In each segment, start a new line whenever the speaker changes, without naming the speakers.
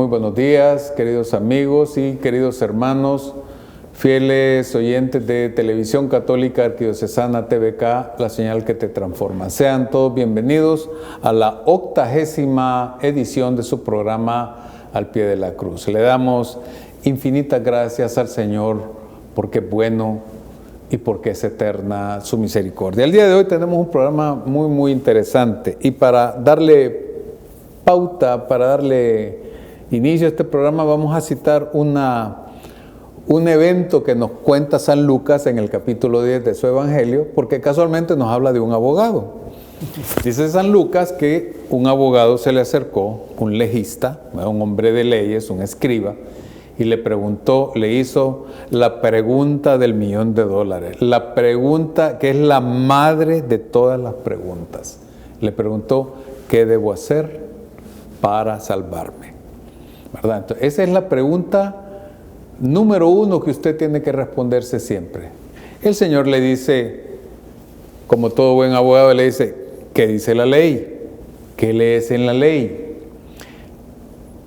muy buenos días, queridos amigos y queridos hermanos, fieles oyentes de Televisión Católica Arquidiocesana TVK, la señal que te transforma. Sean todos bienvenidos a la 80ª edición de su programa Al Pie de la Cruz. Le damos infinitas gracias al Señor porque es bueno y porque es eterna su misericordia. El día de hoy tenemos un programa muy interesante, y para darle pauta, para darle inicio a este programa, vamos a citar un evento que nos cuenta San Lucas en el capítulo 10 de su Evangelio, porque casualmente nos habla de un abogado. Dice San Lucas que un abogado se le acercó, un legista, un hombre de leyes, un escriba, y le preguntó, le hizo la pregunta del $1.000.000, la pregunta que es la madre de todas las preguntas. Le preguntó, ¿qué debo hacer para salvarme? ¿Verdad? Entonces, esa es la pregunta número uno que usted tiene que responderse siempre. El Señor le dice, como todo buen abogado, le dice, ¿qué dice la ley? ¿Qué lees en la ley?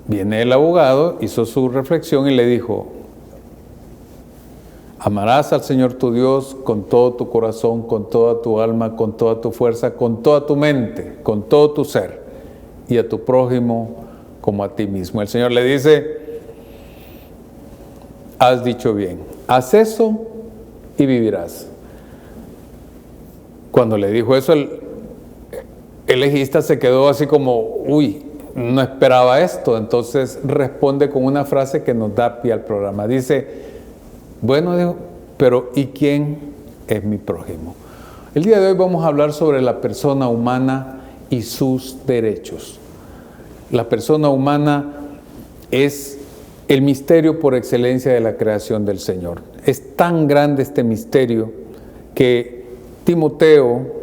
Viene el abogado, hizo su reflexión y le dijo, amarás al Señor tu Dios con todo tu corazón, con toda tu alma, con toda tu fuerza, con toda tu mente, con todo tu ser, y a tu prójimo como a ti mismo. El Señor le dice, has dicho bien, haz eso y vivirás. Cuando le dijo eso, el legista se quedó así como, uy, no esperaba esto. Entonces responde con una frase que nos da pie al programa. Dice, bueno, dijo, pero ¿y quién es mi prójimo? El día de hoy vamos a hablar sobre la persona humana y sus derechos. La persona humana es el misterio por excelencia de la creación del Señor. Es tan grande este misterio que Timoteo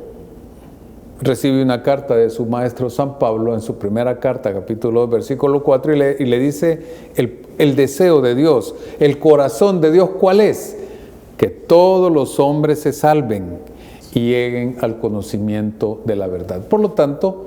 recibe una carta de su maestro San Pablo en su primera carta, capítulo 2, versículo 4, y le dice el deseo de Dios, el corazón de Dios, ¿cuál es? Que todos los hombres se salven y lleguen al conocimiento de la verdad. Por lo tanto,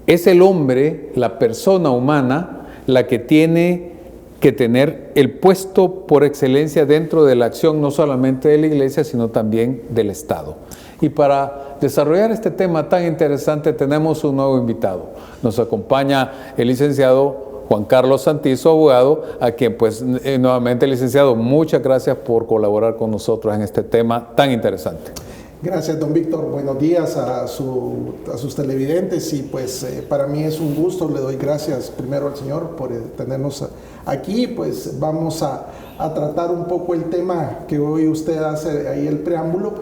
es el hombre, la persona humana, la que tiene que tener el puesto por excelencia dentro de la acción, no solamente de la Iglesia, sino también del Estado. Y para desarrollar este tema tan interesante tenemos un nuevo invitado. Nos acompaña el licenciado Juan Carlos Santizo, abogado, a quien pues nuevamente, licenciado, muchas gracias por colaborar con nosotros en este tema tan interesante.
Gracias, don Víctor. Buenos días a sus televidentes, y pues para mí es un gusto. Le doy gracias primero al Señor por tenernos aquí. Pues vamos a tratar un poco el tema que hoy usted hace ahí el preámbulo,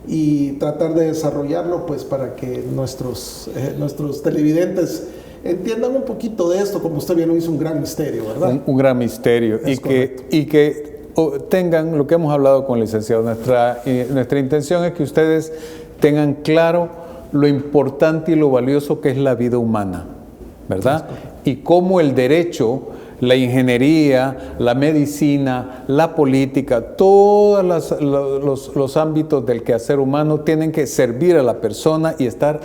y tratar de desarrollarlo pues para que nuestros televidentes entiendan un poquito de esto. Como usted bien lo hizo, un gran misterio, ¿verdad? Un gran misterio, y que tengan lo que hemos hablado con el licenciado. Nuestra intención es que ustedes tengan claro lo importante y lo valioso que es la vida humana, ¿verdad? Y cómo el derecho, la ingeniería, la medicina, la política, todos los ámbitos del quehacer humano tienen que servir a la persona y estar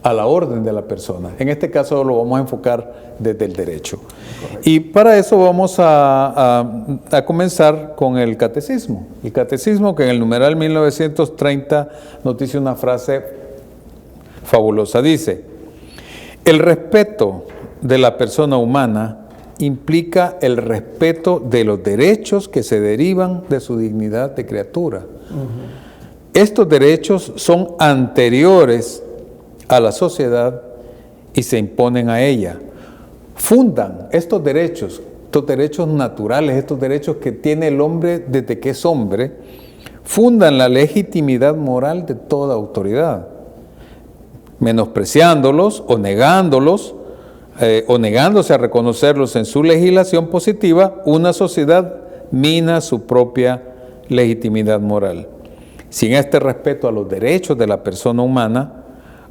a la orden de la persona. En este caso lo vamos a enfocar desde el derecho. Correcto. Y para eso vamos a comenzar con el catecismo. El catecismo, que en el numeral 1930 nos dice una frase fabulosa. Dice, el respeto de la persona humana implica el respeto de los derechos que se derivan de su dignidad de criatura. Estos derechos son anteriores a la sociedad y se imponen a ella. Fundan estos derechos naturales, estos derechos que tiene el hombre desde que es hombre, fundan la legitimidad moral de toda autoridad. Menospreciándolos o negándolos, o negándose a reconocerlos en su legislación positiva, una sociedad mina su propia legitimidad moral. Sin este respeto a los derechos de la persona humana,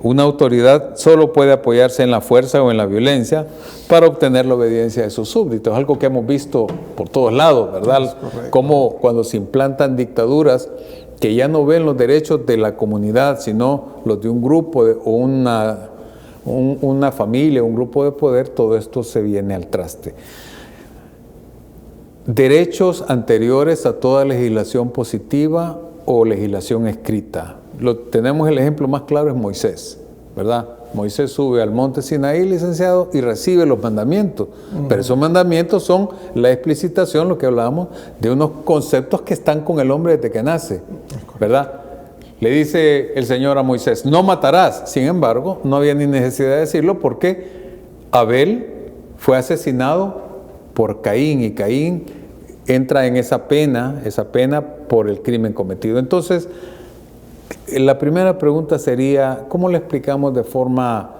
una autoridad solo puede apoyarse en la fuerza o en la violencia para obtener la obediencia de sus súbditos. Es algo que hemos visto por todos lados, ¿verdad? Como cuando se implantan dictaduras que ya no ven los derechos de la comunidad, sino los de un grupo o
una familia, un grupo de poder, todo esto se viene al traste. Derechos anteriores a toda legislación positiva o legislación escrita. Tenemos el ejemplo más claro, es Moisés, ¿verdad? Moisés sube al monte Sinaí, licenciado, y recibe los mandamientos. Pero esos mandamientos son la explicitación, lo que hablábamos, de unos conceptos que están con el hombre desde que nace, ¿verdad? Le dice el Señor a Moisés, no matarás. Sin embargo, no había ni necesidad de decirlo porque Abel fue asesinado por Caín, y Caín entra en esa pena por el crimen cometido. Entonces, la primera pregunta sería, ¿cómo le explicamos de forma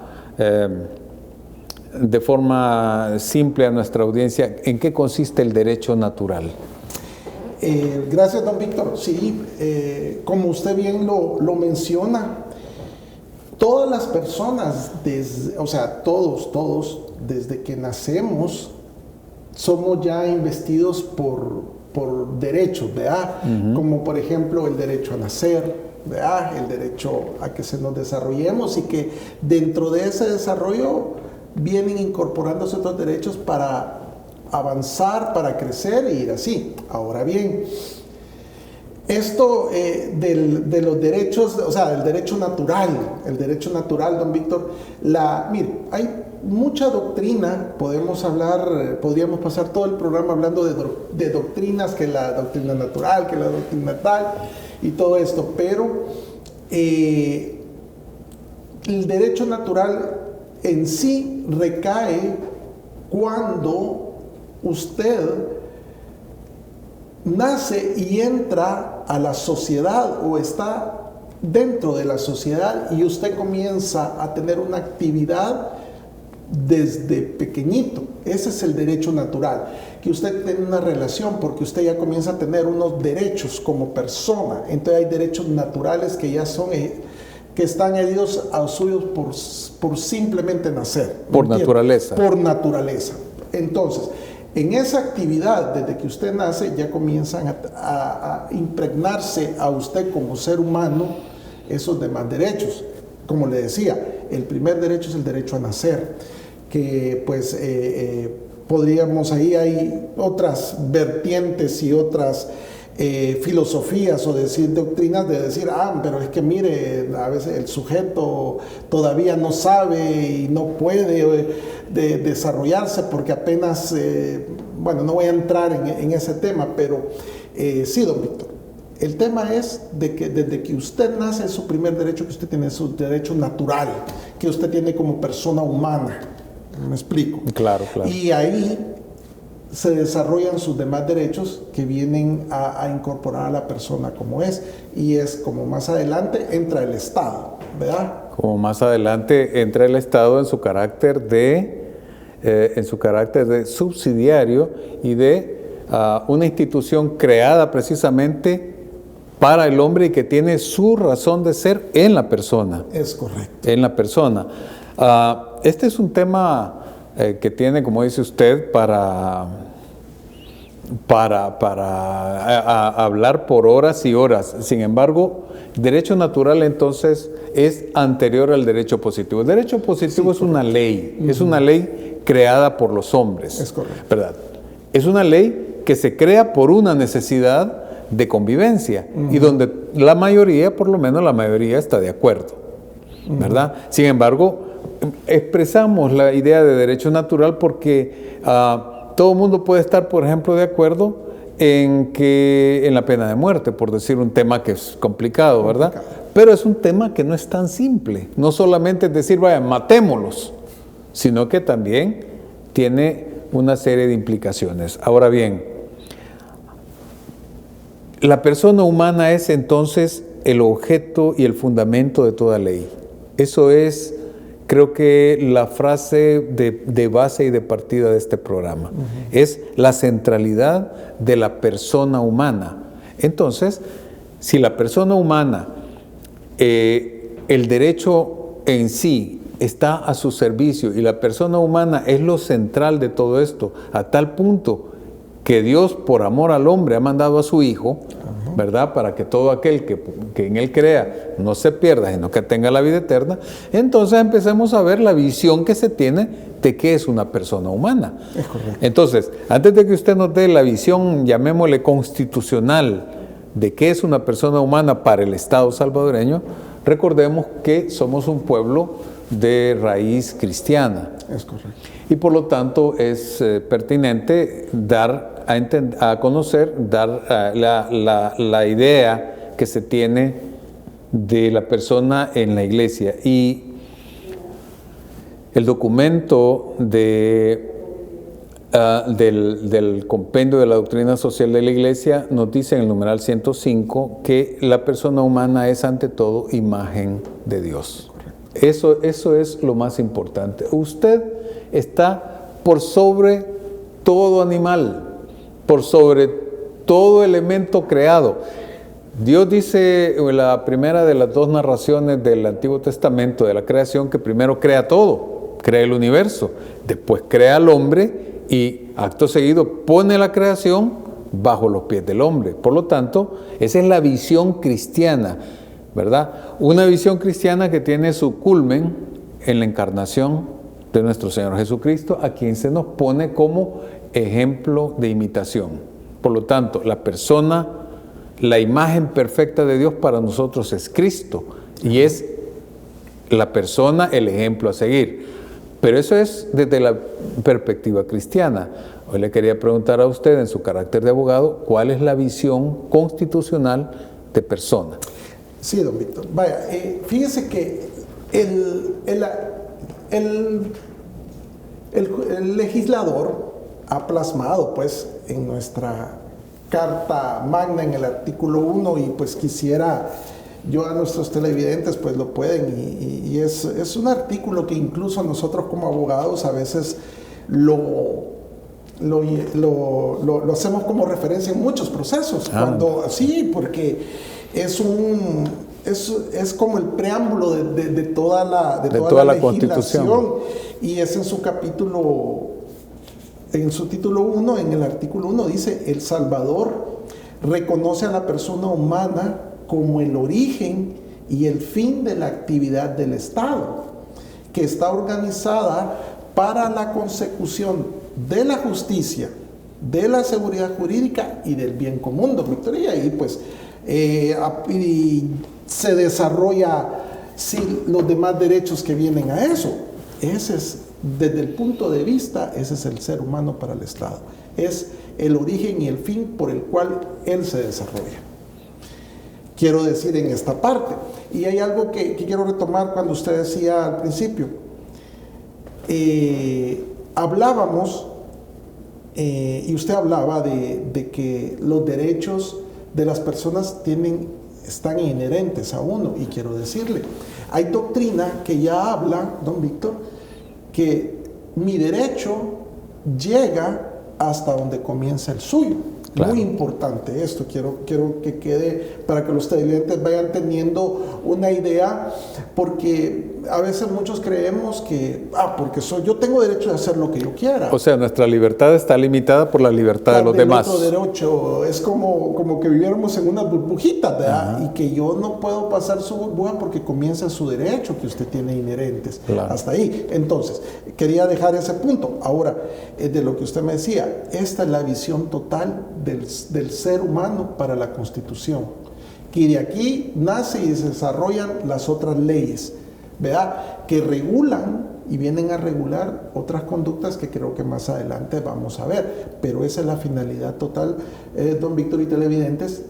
simple a nuestra audiencia en qué consiste el derecho natural?
Gracias, don Víctor. Sí, como usted bien lo menciona, todas las personas, todos, desde que nacemos, somos ya investidos por derechos, ¿verdad? Como por ejemplo el derecho a nacer, ¿verdad? El derecho a que se nos desarrollemos, y que dentro de ese desarrollo vienen incorporándose otros derechos para avanzar, para crecer e ir así. Ahora bien, esto de los derechos, el derecho natural, don Víctor, mire, hay mucha doctrina, podríamos pasar todo el programa hablando de doctrinas, que la doctrina natural, que la doctrina tal, y todo esto, pero el derecho natural en sí recae cuando usted nace y entra a la sociedad o está dentro de la sociedad y usted comienza a tener una actividad desde pequeñito. Ese es el derecho natural, que usted tiene una relación porque usted ya comienza a tener unos derechos como persona. Entonces hay derechos naturales que ya son que están heridos a los suyos por simplemente nacer.
Por naturaleza.
Por naturaleza. Entonces, en esa actividad, desde que usted nace, ya comienzan a impregnarse a usted como ser humano esos demás derechos. Como le decía, el primer derecho es el derecho a nacer, que pues podríamos, ahí hay otras vertientes y otras filosofías o decir doctrinas de decir, pero es que mire, a veces el sujeto todavía no sabe y no puede desarrollarse porque apenas, no voy a entrar en ese tema, pero sí, don Víctor, el tema es de que desde que usted nace es su primer derecho que usted tiene, su derecho natural, que usted tiene como persona humana, ¿me explico?
Claro.
Y ahí se desarrollan sus demás derechos que vienen a incorporar a la persona como es, y es como más adelante entra el Estado, ¿verdad?
Como más adelante entra el Estado en su carácter de subsidiario y de una institución creada precisamente para el hombre y que tiene su razón de ser en la persona.
Es correcto.
En la persona. Este es un tema que tiene, como dice usted, para hablar por horas y horas. Sin embargo, derecho natural entonces es anterior al derecho positivo. El derecho positivo es una ley, es una ley creada por los hombres.
Es correcto.
¿Verdad? Es una ley que se crea por una necesidad de convivencia y donde la mayoría, por lo menos la mayoría, está de acuerdo, ¿verdad? Sin embargo, expresamos la idea de derecho natural porque todo el mundo puede estar, por ejemplo, de acuerdo en la pena de muerte, por decir un tema que es complicado, ¿verdad? Pero es un tema que no es tan simple. No solamente es decir, vaya, matémoslos, sino que también tiene una serie de implicaciones. Ahora bien, la persona humana es entonces el objeto y el fundamento de toda ley. Eso es, creo que, la frase de base y de partida de este programa. Es la centralidad de la persona humana. Entonces, si la persona humana, el derecho en sí está a su servicio y la persona humana es lo central de todo esto, a tal punto que Dios, por amor al hombre, ha mandado a su Hijo, ¿verdad? Para que todo aquel que en Él crea no se pierda, sino que tenga la vida eterna. Entonces empecemos a ver la visión que se tiene de qué es una persona humana.
Es correcto.
Entonces, antes de que usted nos dé la visión, llamémosle constitucional, de qué es una persona humana para el Estado salvadoreño, recordemos que somos un pueblo de raíz cristiana.
Es correcto.
Y por lo tanto es pertinente dar a conocer, dar la idea que se tiene de la persona en la iglesia. Y el documento del compendio de la doctrina social de la iglesia nos dice en el numeral 105 que la persona humana es ante todo imagen de Dios. Eso es lo más importante. Usted está por sobre todo animal, por sobre todo elemento creado. Dios dice en la primera de las dos narraciones del Antiguo Testamento de la creación que primero crea todo, crea el universo, después crea al hombre y acto seguido pone la creación bajo los pies del hombre. Por lo tanto, esa es la visión cristiana, ¿verdad? Una visión cristiana que tiene su culmen en la encarnación de nuestro Señor Jesucristo, a quien se nos pone como ejemplo de imitación. Por lo tanto, la persona, la imagen perfecta de Dios para nosotros es Cristo, y es la persona el ejemplo a seguir. Pero eso es desde la perspectiva cristiana. Hoy le quería preguntar a usted, en su carácter de abogado, ¿cuál es la visión constitucional de persona?
Sí, don Víctor. Vaya, fíjese que el legislador ha plasmado, pues, en nuestra Carta Magna, en el artículo 1, y pues quisiera yo a nuestros televidentes, pues lo pueden, y es un artículo que incluso nosotros como abogados a veces lo hacemos como referencia en muchos procesos. Sí, porque es como el preámbulo de toda la legislación, Constitución. Y es en su capítulo, en su título 1, en el artículo 1, dice: El Salvador reconoce a la persona humana como el origen y el fin de la actividad del Estado, que está organizada para la consecución de la justicia, de la seguridad jurídica y del bien común, don Víctor. Y ahí pues se desarrolla los demás derechos que vienen a eso. Ese es, desde el punto de vista, ese es el ser humano para el Estado. Es el origen y el fin por el cual él se desarrolla. Quiero decir en esta parte. Y hay algo que quiero retomar cuando usted decía al principio. Hablábamos, y usted hablaba de que los derechos de las personas están inherentes a uno. Y quiero decirle, hay doctrina que ya habla, don Víctor, que mi derecho llega hasta donde comienza el suyo. Claro. Muy importante esto, quiero que quede para que los televidentes vayan teniendo una idea, porque a veces muchos creemos que, porque yo tengo derecho de hacer lo que yo quiera. O sea,
nuestra libertad está limitada por la libertad de los demás.
Otro derecho, es como que viviéramos en una burbujita, ¿verdad? Y que yo no puedo pasar su burbuja porque comienza su derecho que usted tiene inherentes. Claro. Hasta ahí. Entonces, quería dejar ese punto. Ahora, de lo que usted me decía, esta es la visión total del ser humano para la Constitución, que de aquí nace y se desarrollan las otras leyes, ¿verdad? Que regulan y vienen a regular otras conductas que creo que más adelante vamos a ver, pero esa es la finalidad total, don Víctor y televidentes,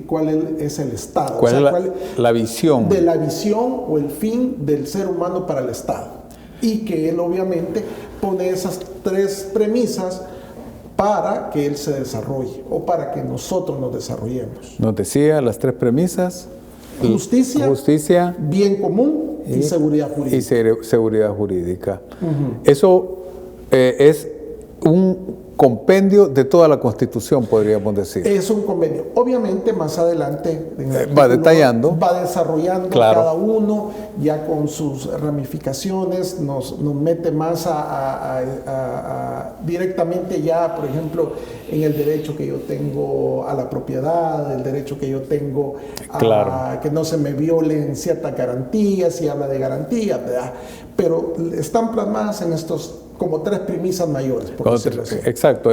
¿cuál es el Estado?
¿Cuál es la visión?
De la visión o el fin del ser humano para el Estado, y que él obviamente pone esas tres premisas para que él se desarrolle o para que nosotros nos desarrollemos.
Nos decía las tres premisas: justicia,
bien común y seguridad jurídica.
Y seguridad jurídica. Eso es un compendio de toda la Constitución, podríamos decir.
Es un convenio. Obviamente, más adelante
va detallando,
va desarrollando cada uno, ya con sus ramificaciones, nos mete más directamente ya, por ejemplo, en el derecho que yo tengo a la propiedad, el derecho que yo tengo a que no se me violen ciertas garantías, y habla de garantías, ¿verdad? Pero están plasmadas en estos como tres premisas mayores.
Exacto.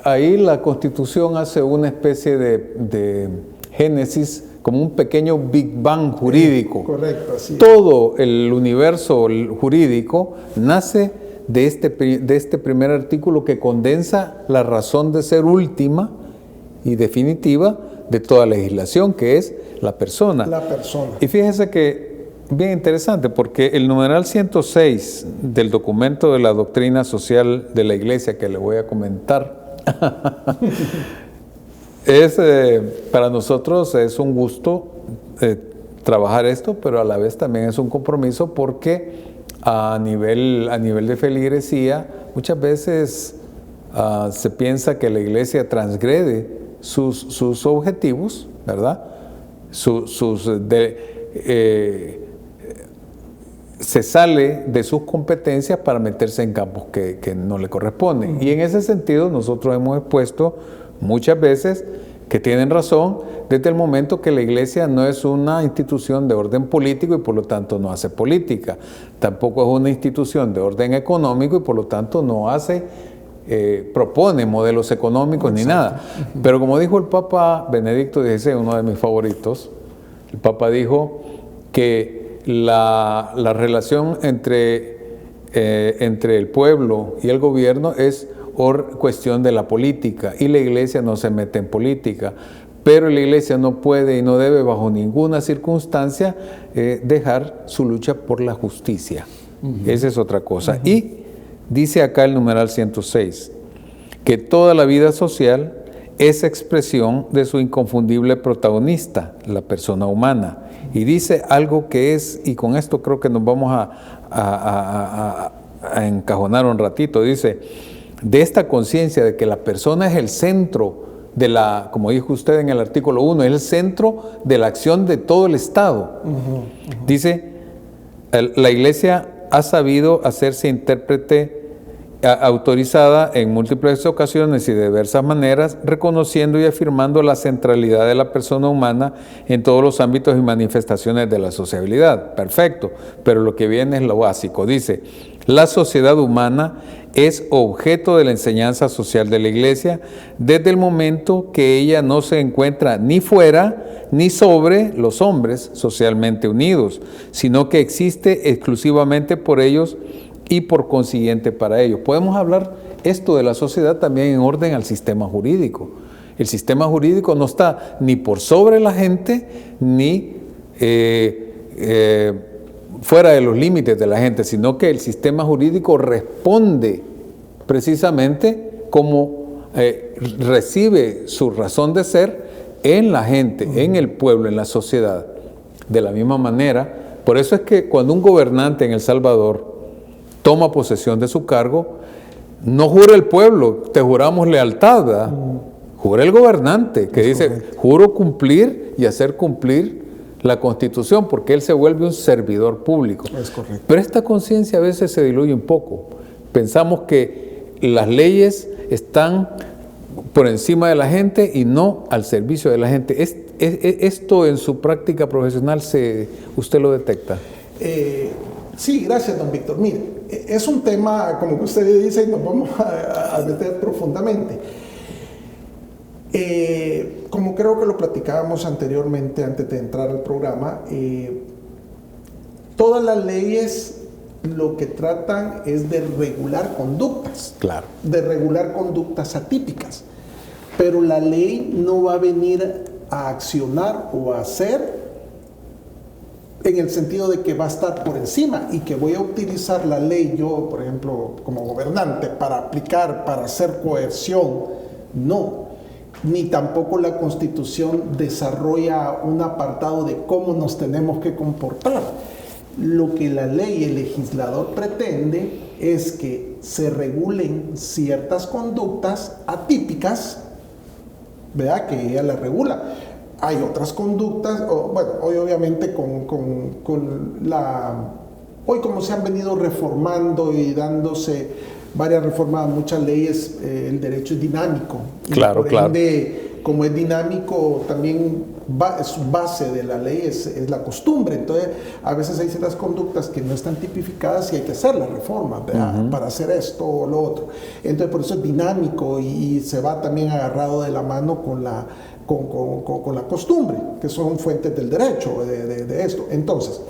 Ahí la Constitución hace una especie de génesis, como un pequeño Big Bang jurídico.
Correcto, así es.
Todo el universo jurídico nace de este primer artículo que condensa la razón de ser última y definitiva de toda legislación, que es la persona.
La persona.
Y fíjese que bien interesante, porque el numeral 106 del documento de la doctrina social de la Iglesia, que le voy a comentar, para nosotros es un gusto trabajar esto, pero a la vez también es un compromiso, porque a nivel de feligresía muchas veces se piensa que la Iglesia transgrede sus objetivos, ¿verdad? Se sale de sus competencias para meterse en campos que no le corresponden. Y en ese sentido nosotros hemos expuesto muchas veces que tienen razón, desde el momento que la Iglesia no es una institución de orden político y por lo tanto no hace política. Tampoco es una institución de orden económico y por lo tanto no propone modelos económicos ni nada. Pero como dijo el Papa Benedicto XVI, uno de mis favoritos, el Papa dijo que la relación entre el pueblo y el gobierno es cuestión de la política, y la Iglesia no se mete en política, pero la Iglesia no puede y no debe bajo ninguna circunstancia dejar su lucha por la justicia. Esa es otra cosa. Y dice acá el numeral 106, que toda la vida social es expresión de su inconfundible protagonista, la persona humana. Y dice algo que es, y con esto creo que nos vamos a encajonar un ratito, dice, de esta conciencia de que la persona es el centro de como dijo usted en el artículo 1, es el centro de la acción de todo el Estado. Dice, la Iglesia ha sabido hacerse intérprete autorizada en múltiples ocasiones y de diversas maneras, reconociendo y afirmando la centralidad de la persona humana en todos los ámbitos y manifestaciones de la sociabilidad. Perfecto, pero lo que viene es lo básico. Dice, la sociedad humana es objeto de la enseñanza social de la Iglesia desde el momento que ella no se encuentra ni fuera ni sobre los hombres socialmente unidos, sino que existe exclusivamente por ellos y por consiguiente para ellos. Podemos hablar esto de la sociedad también en orden al sistema jurídico. El sistema jurídico no está ni por sobre la gente, ni fuera de los límites de la gente, sino que el sistema jurídico responde precisamente como recibe su razón de ser en la gente, en el pueblo, en la sociedad. De la misma manera, por eso es que cuando un gobernante en El Salvador toma posesión de su cargo, no jura el pueblo, te juramos lealtad, ¿verdad? Jura el gobernante, que dice, juro cumplir y hacer cumplir la Constitución, porque él se vuelve un servidor público.
Es correcto.
Pero esta conciencia a veces se diluye un poco. Pensamos que las leyes están por encima de la gente y no al servicio de la gente. ¿Esto en su práctica profesional usted lo detecta?
Sí, gracias, don Víctor. Mire, es un tema, como que usted dice, y nos vamos a meter profundamente. Como creo que lo platicábamos anteriormente, antes de entrar al programa, todas las leyes lo que tratan es de regular conductas.
Claro.
De regular conductas atípicas. Pero la ley no va a venir a accionar o a hacer en el sentido de que va a estar por encima y que voy a utilizar la ley yo, por ejemplo, como gobernante, para aplicar, para hacer coerción. No. Ni tampoco la Constitución desarrolla un apartado de cómo nos tenemos que comportar. Lo que la ley, el legislador pretende es que se regulen ciertas conductas atípicas, ¿verdad? Que ella la regula. Hay otras conductas, bueno, hoy obviamente hoy como se han venido reformando y dándose varias reformas a muchas leyes, el derecho es dinámico.
Claro,
por ende, como es dinámico, también su base de la ley es la costumbre. Entonces, a veces hay ciertas conductas que no están tipificadas y hay que hacer la reforma, ¿verdad? Para hacer esto o lo otro. Entonces, por eso es dinámico y se va también agarrado de la mano con la costumbre, que son fuentes del derecho de esto. Entonces,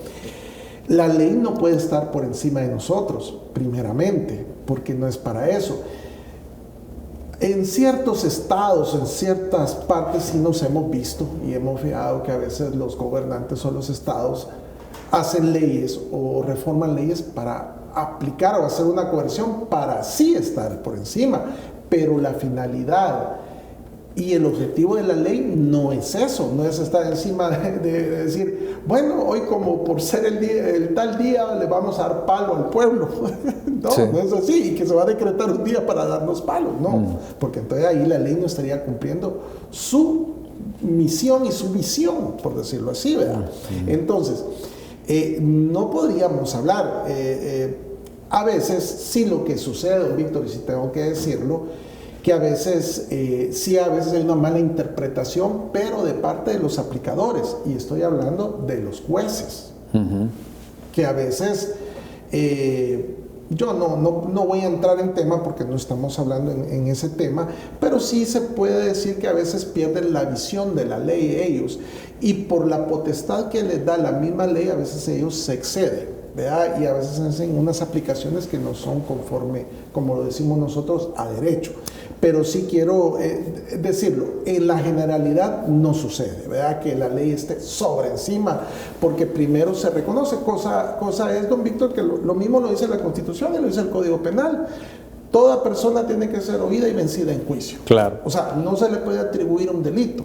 la ley no puede estar por encima de nosotros, primeramente, porque no es para eso. En ciertos estados, en ciertas partes sí nos hemos visto y hemos fijado que a veces los gobernantes o los estados hacen leyes o reforman leyes para aplicar o hacer una coerción para sí estar por encima, pero la finalidad y el objetivo de la ley no es eso, no es estar encima de decir, bueno, hoy como por ser el tal día le vamos a dar palo al pueblo. No, sí. No es así, y que se va a decretar un día para darnos palos, no, porque entonces ahí la ley no estaría cumpliendo su misión y su visión, por decirlo así, ¿verdad? Entonces, no podríamos hablar, a veces sí lo que sucede, don Víctor, y si tengo que decirlo, que a veces, sí, a veces hay una mala interpretación, pero de parte de los aplicadores, y estoy hablando de los jueces, que a veces, yo no voy a entrar en tema porque no estamos hablando en ese tema, pero sí se puede decir que a veces pierden la visión de la ley ellos, y por la potestad que les da la misma ley, a veces ellos se exceden, ¿verdad? Y a veces hacen unas aplicaciones que no son conforme, como lo decimos nosotros, a derecho. Pero sí quiero decirlo, en la generalidad no sucede, ¿verdad? Que la ley esté sobre encima, porque primero se reconoce, cosa es, don Víctor, que lo mismo lo dice la Constitución y lo dice el Código Penal. Toda persona tiene que ser oída y vencida en juicio.
Claro.
O sea, no se le puede atribuir un delito,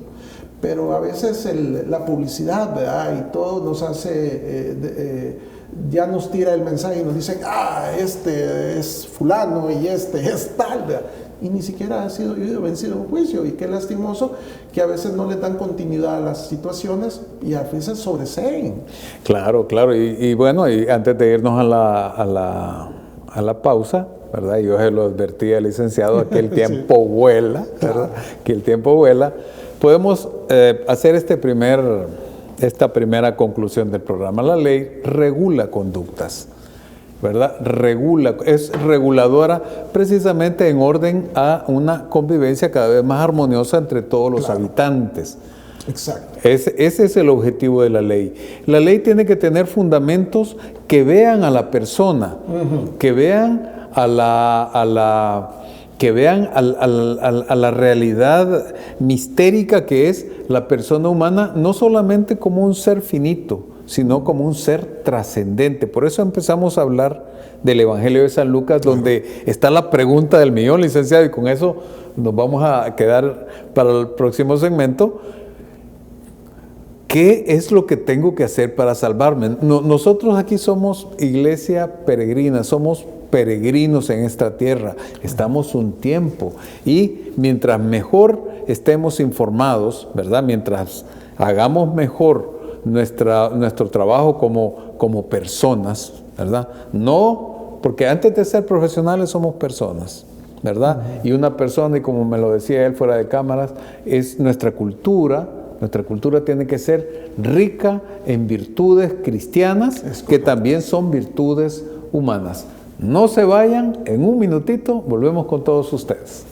pero a veces la publicidad, ¿verdad? Y todo nos hace... ya nos tira el mensaje y nos dicen, este es fulano y este es tal, ¿verdad? Y ni siquiera ha sido vencido en juicio, y qué lastimoso que a veces no le dan continuidad a las situaciones y a veces sobreseen.
Claro, y bueno, y antes de irnos a la pausa, ¿verdad? Yo se lo advertí al licenciado que el tiempo vuela, ¿verdad? Que el tiempo vuela. Podemos hacer esta primera conclusión del programa. La ley regula conductas, ¿verdad? Es reguladora precisamente en orden a una convivencia cada vez más armoniosa entre todos los habitantes.
Exacto.
Ese es el objetivo de la ley. La ley tiene que tener fundamentos que vean a la persona, que vean a la realidad mistérica que es la persona humana, no solamente como un ser finito, sino como un ser trascendente. Por eso empezamos a hablar del Evangelio de San Lucas, donde está la pregunta del millón, licenciado, y con eso nos vamos a quedar para el próximo segmento. ¿Qué es lo que tengo que hacer para salvarme? Nosotros aquí somos iglesia peregrina, somos peregrinos en esta tierra, estamos un tiempo, y mientras mejor estemos informados, ¿verdad? Mientras hagamos mejor nuestro trabajo como personas, ¿verdad? No, porque antes de ser profesionales somos personas, ¿verdad? Y una persona, y como me lo decía él fuera de cámaras, es nuestra cultura. Nuestra cultura tiene que ser rica en virtudes cristianas, que también son virtudes humanas. No se vayan, en un minutito volvemos con todos ustedes.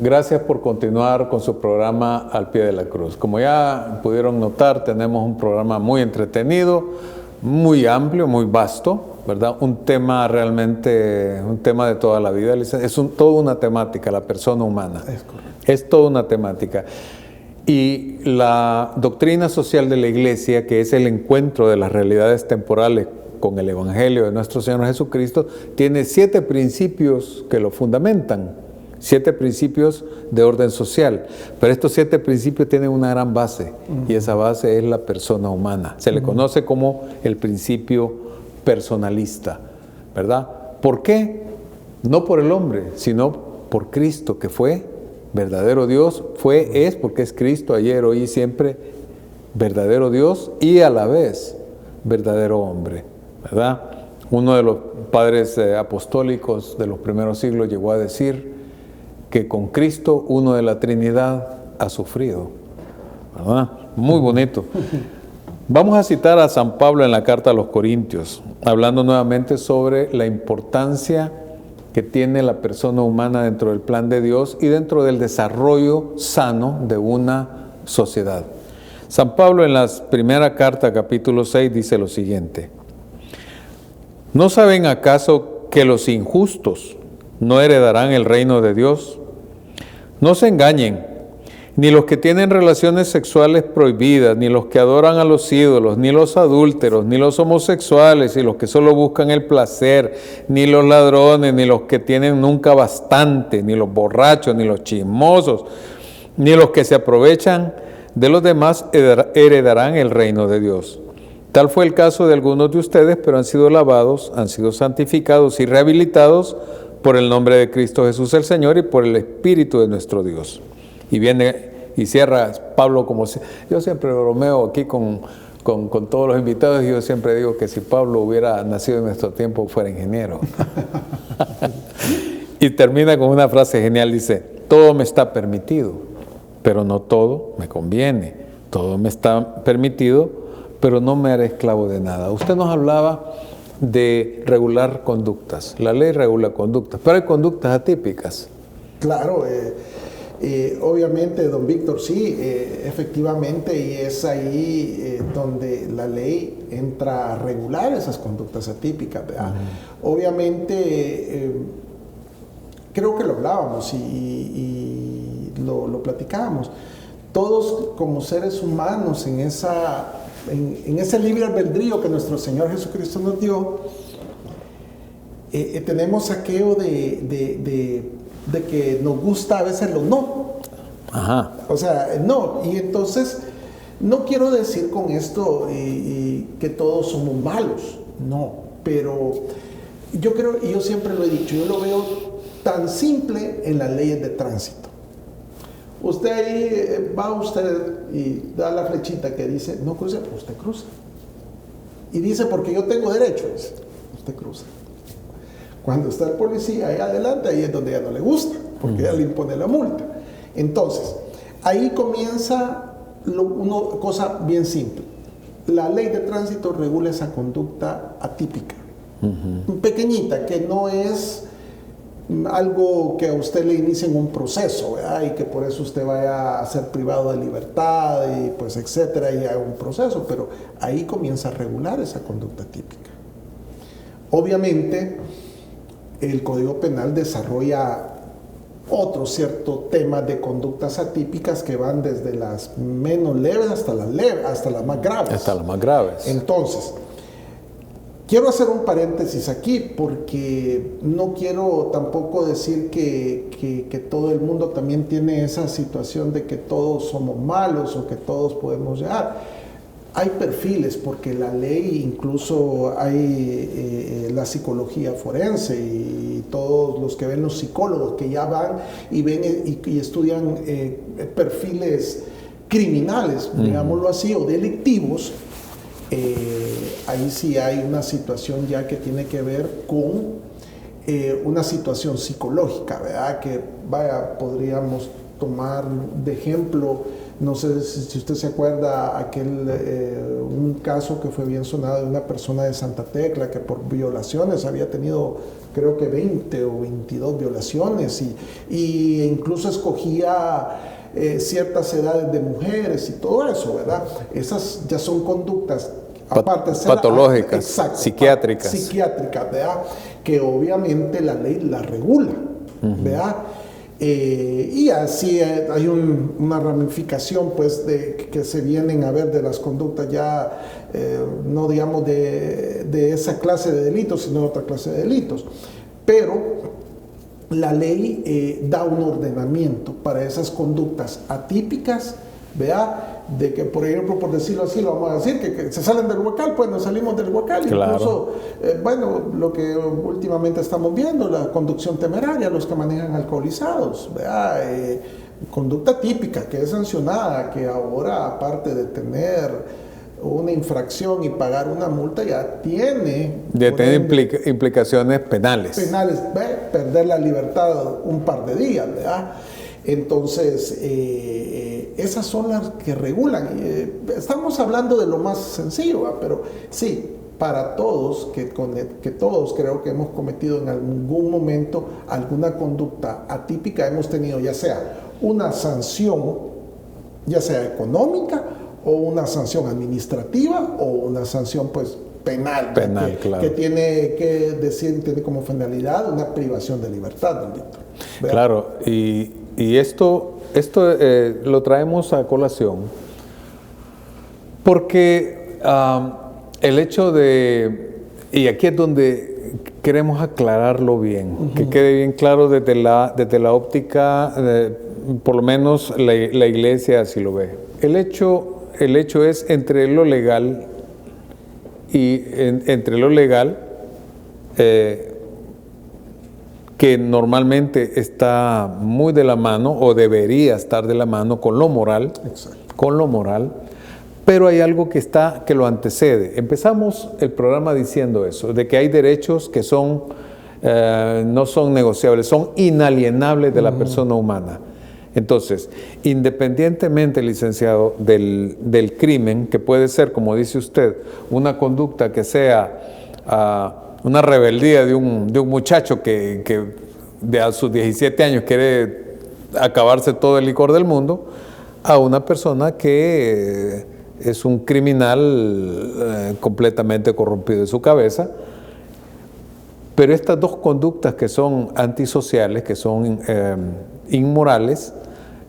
Gracias por continuar con su programa Al Pie de la Cruz. Como ya pudieron notar, tenemos un programa muy entretenido, muy amplio, muy vasto, ¿verdad? Un tema realmente, un tema de toda la vida. Es toda una temática, la persona humana.
Es correcto.
Es toda una temática. Y la doctrina social de la Iglesia, que es el encuentro de las realidades temporales con el Evangelio de nuestro Señor Jesucristo, tiene 7 principios que lo fundamentan, 7 principios de orden social. Pero estos 7 principios tienen una gran base, y esa base es la persona humana. Se le conoce como el principio personalista, ¿verdad? ¿Por qué? No por el hombre, sino por Cristo, que fue verdadero Dios, es porque es Cristo ayer, hoy y siempre, verdadero Dios y a la vez verdadero hombre, ¿verdad? Uno de los padres apostólicos de los primeros siglos llegó a decir que con Cristo uno de la Trinidad ha sufrido, ¿verdad? Muy bonito. Vamos a citar a San Pablo en la carta a los Corintios, hablando nuevamente sobre la importancia que tiene la persona humana dentro del plan de Dios y dentro del desarrollo sano de una sociedad. San Pablo en la primera carta, capítulo 6, dice lo siguiente: ¿no saben acaso que los injustos no heredarán el reino de Dios? No se engañen, ni los que tienen relaciones sexuales prohibidas, ni los que adoran a los ídolos, ni los adúlteros, ni los homosexuales, y los que solo buscan el placer, ni los ladrones, ni los que tienen nunca bastante, ni los borrachos, ni los chismosos, ni los que se aprovechan de los demás heredarán el reino de Dios. Tal fue el caso de algunos de ustedes, pero han sido lavados, han sido santificados y rehabilitados por el nombre de Cristo Jesús el Señor y por el Espíritu de nuestro Dios. Y viene y cierra Pablo como si... Yo siempre bromeo aquí con todos los invitados, y yo siempre digo que si Pablo hubiera nacido en nuestro tiempo fuera ingeniero. Y termina con una frase genial, dice: todo me está permitido, pero no todo me conviene. Todo me está permitido, pero no me haré esclavo de nada. Usted nos hablaba de regular conductas. La ley regula conductas, pero hay conductas atípicas.
Claro, obviamente, don Víctor, sí, efectivamente, y es ahí donde la ley entra a regular esas conductas atípicas, ¿verdad? Obviamente, creo que lo hablábamos y lo platicábamos. Todos como seres humanos en ese libre albedrío que nuestro Señor Jesucristo nos dio, tenemos aquello de que nos gusta a veces lo no.
Ajá.
O sea, no. Y entonces, no quiero decir con esto que todos somos malos, no. Pero yo creo, y yo siempre lo he dicho, yo lo veo tan simple en las leyes de tránsito. Usted ahí va usted y da la flechita que dice no cruce, pues usted cruza. Y dice, porque yo tengo derecho, dice, usted cruza. Cuando está el policía ahí adelante, ahí es donde ya no le gusta, porque ya le impone la multa. Entonces, ahí comienza una cosa bien simple. La ley de tránsito regula esa conducta atípica, pequeñita, que no es algo que a usted le inicie en un proceso, ¿verdad? Y que por eso usted vaya a ser privado de libertad y pues etcétera, y haga un proceso, pero ahí comienza a regular esa conducta típica. Obviamente, el Código Penal desarrolla otros ciertos temas de conductas atípicas que van desde las menos leves hasta las más graves.
Hasta las más graves.
Entonces, quiero hacer un paréntesis aquí porque no quiero tampoco decir que todo el mundo también tiene esa situación de que todos somos malos o que todos podemos llegar. Hay perfiles, porque la ley, incluso hay la psicología forense y todos los que ven los psicólogos que ya van y ven y estudian perfiles criminales, digámoslo así, o delictivos. Ahí sí hay una situación ya que tiene que ver con una situación psicológica, ¿verdad? Que podríamos tomar de ejemplo, no sé si usted se acuerda, un caso que fue bien sonado de una persona de Santa Tecla que por violaciones había tenido, creo que 20 o 22 violaciones y incluso escogía ciertas edades de mujeres y todo eso, ¿verdad? Esas ya son conductas aparte
patológicas,
exacto,
psiquiátricas,
¿verdad? Que obviamente la ley la regula, ¿verdad? Y así hay una ramificación pues que se vienen a ver de las conductas ya no digamos de esa clase de delitos, sino de otra clase de delitos, pero la ley da un ordenamiento para esas conductas atípicas, ¿verdad? De que, por ejemplo, por decirlo así, lo vamos a decir, que se salen del huacal, pues nos salimos del huacal.
Claro.
Incluso, bueno, lo que últimamente estamos viendo, la conducción temeraria, los que manejan alcoholizados, ¿verdad? Conducta típica que es sancionada, que ahora, aparte de tener una infracción y pagar una multa, ya tiene
implicaciones penales.
Perder la libertad un par de días, ¿verdad? Entonces, esas son las que regulan. Estamos hablando de lo más sencillo, ¿verdad? Pero sí, para todos, que todos creo que hemos cometido en algún momento alguna conducta atípica, hemos tenido ya sea una sanción, ya sea económica, o una sanción administrativa, o una sanción pues penal
claro.
que tiene como finalidad una privación de libertad, don Víctor. ¿Verdad?
Claro, y esto lo traemos a colación porque el hecho y aquí es donde queremos aclararlo bien, que quede bien claro desde la óptica, por lo menos la Iglesia así lo ve. El hecho es entre lo legal que normalmente está muy de la mano o debería estar de la mano con lo moral.
Exacto.
Con lo moral, pero hay algo que lo antecede. Empezamos el programa diciendo eso, de que hay derechos que no son negociables, son inalienables de la persona humana. Entonces, independientemente, licenciado, del crimen, que puede ser, como dice usted, una conducta que sea una rebeldía de un muchacho que a sus 17 años quiere acabarse todo el licor del mundo, a una persona que es un criminal completamente corrompido de su cabeza. Pero estas dos conductas que son antisociales, que son inmorales,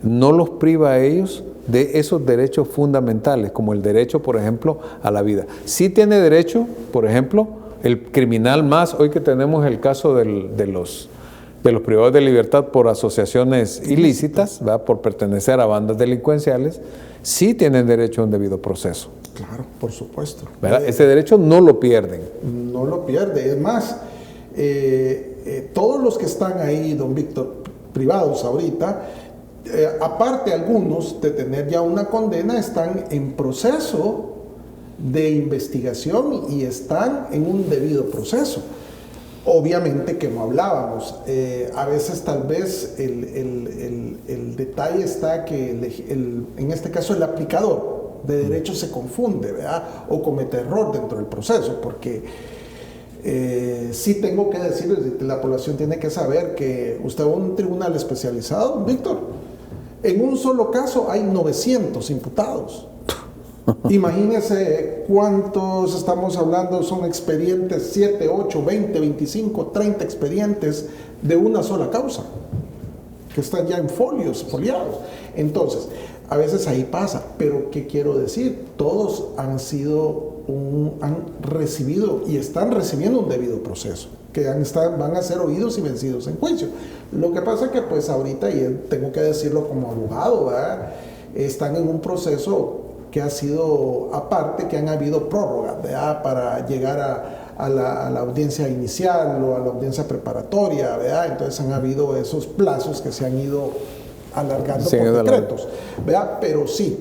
no los priva a ellos de esos derechos fundamentales, como el derecho, por ejemplo, a la vida. Sí tiene derecho, por ejemplo, el criminal más, hoy que tenemos el caso de los privados de libertad por asociaciones ilícitas, ¿verdad? Por pertenecer a bandas delincuenciales, sí tienen derecho a un debido proceso.
Claro, por supuesto.
Ese derecho no lo pierden.
No lo pierde. Es más, todos los que están ahí, don Víctor, privados ahorita, aparte algunos de tener ya una condena, están en proceso de investigación y están en un debido proceso. Obviamente que no hablábamos, a veces tal vez el detalle está que en este caso el aplicador de derecho se confunde, ¿verdad? O comete error dentro del proceso, porque sí tengo que decirles que la población tiene que saber que usted va a un tribunal especializado, Víctor, en un solo caso hay 900 imputados. Imagínese cuántos estamos hablando, son expedientes, 7, 8, 20, 25, 30 expedientes de una sola causa, que están ya en foliados. Entonces, a veces ahí pasa, pero ¿qué quiero decir? Todos han recibido y están recibiendo un debido proceso, que van a ser oídos y vencidos en juicio. Lo que pasa es que pues ahorita, y tengo que decirlo como abogado, ¿verdad? Están en un proceso que ha sido aparte, que han habido prórrogas, ¿verdad? Para llegar a la audiencia inicial o a la audiencia preparatoria, ¿verdad? Entonces han habido esos plazos que se han ido alargando por decretos, ¿verdad? Pero sí,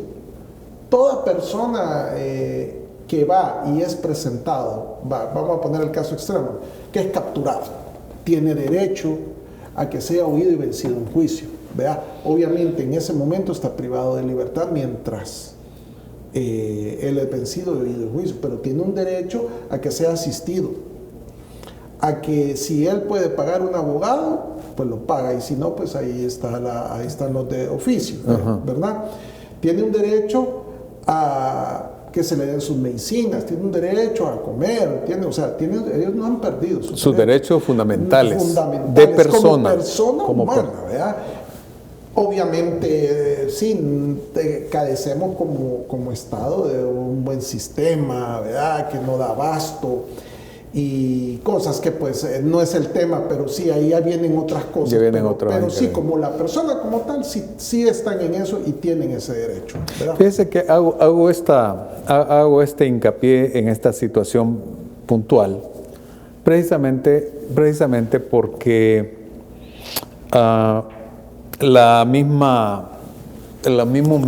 toda persona que va y es presentado, vamos a poner el caso extremo, que es capturado, tiene derecho a que sea oído y vencido en juicio, ¿verdad? Obviamente en ese momento está privado de libertad mientras él es vencido y de juicio, pero tiene un derecho a que sea asistido, a que si él puede pagar un abogado, pues lo paga, y si no, pues ahí están los de oficio, ¿verdad? Tiene un derecho a que se le den sus medicinas, tiene un derecho a comer, ellos no han perdido
sus derechos fundamentales de persona,
como humana, ¿verdad? Obviamente, sí, carecemos como Estado de un buen sistema, ¿verdad? Que no da abasto y cosas que pues no es el tema, pero sí, ahí ya vienen otras cosas.
Ya vienen
pero sí, como la persona como tal, sí están en eso y tienen ese derecho, ¿verdad?
Fíjese que hago este hincapié en esta situación puntual, precisamente porque los mismos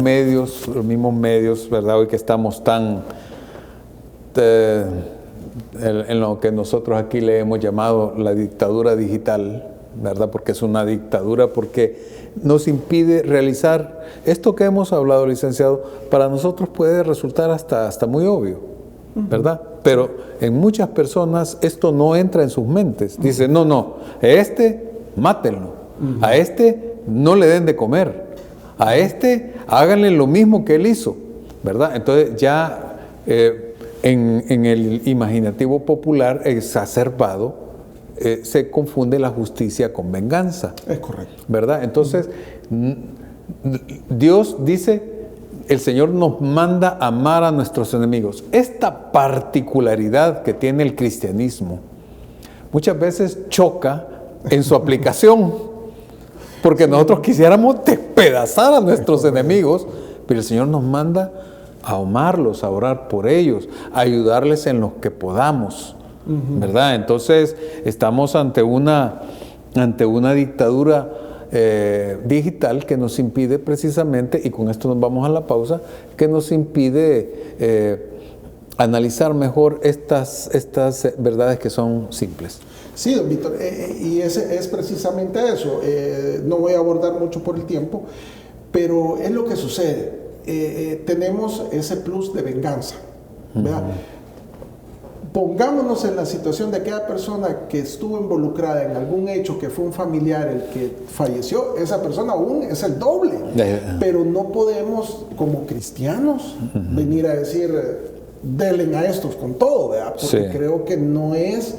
medios, ¿verdad? Hoy que estamos tan en lo que nosotros aquí le hemos llamado la dictadura digital, ¿verdad? Porque es una dictadura, porque nos impide realizar esto que hemos hablado, licenciado. Para nosotros puede resultar hasta muy obvio, ¿verdad? Pero en muchas personas esto no entra en sus mentes. Dicen, no, mátenlo, a no le den de comer, a háganle lo mismo que él hizo, ¿verdad? Entonces ya en el imaginativo popular exacerbado se confunde la justicia con venganza.
Es correcto.
¿Verdad? Entonces, Dios dice, el Señor nos manda amar a nuestros enemigos. Esta particularidad que tiene el cristianismo muchas veces choca en su aplicación. Porque nosotros quisiéramos despedazar a nuestros enemigos, pero el Señor nos manda a amarlos, a orar por ellos, a ayudarles en lo que podamos, ¿verdad? Entonces, estamos ante una dictadura digital que nos impide precisamente, y con esto nos vamos a la pausa, que nos impide analizar mejor estas verdades que son simples.
Sí, don Víctor, y es precisamente eso. No voy a abordar mucho por el tiempo, pero es lo que sucede. Tenemos ese plus de venganza, ¿verdad? Pongámonos en la situación de aquella persona que estuvo involucrada en algún hecho, que fue un familiar el que falleció. Esa persona aún es el doble, pero no podemos como cristianos venir a decir, denle a estos con todo, ¿verdad? Porque creo que no es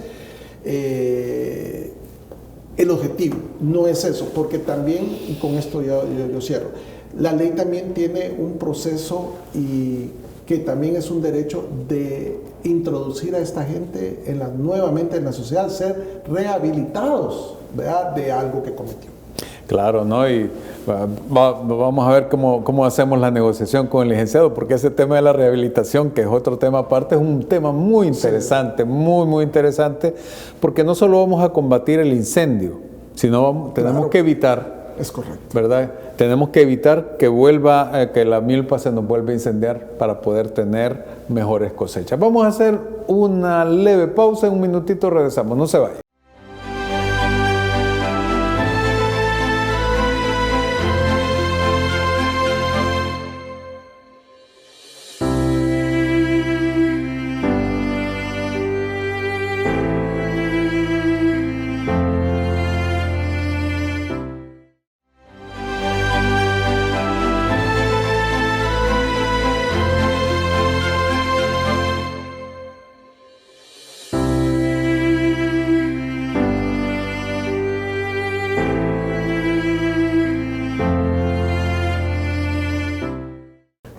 el objetivo, no es eso, porque también, y con esto yo cierro, la ley también tiene un proceso y que también es un derecho de introducir a esta gente nuevamente en la sociedad, ser rehabilitados, ¿verdad?, de algo que cometió.
Claro, ¿no? Y vamos a ver cómo hacemos la negociación con el licenciado, porque ese tema de la rehabilitación, que es otro tema aparte, es un tema muy interesante, muy interesante, porque no solo vamos a combatir el incendio, sino tenemos que evitar.
Es correcto.
¿Verdad? Tenemos que evitar que la milpa se nos vuelva a incendiar para poder tener mejores cosechas. Vamos a hacer una leve pausa, en un minutito regresamos, no se vaya.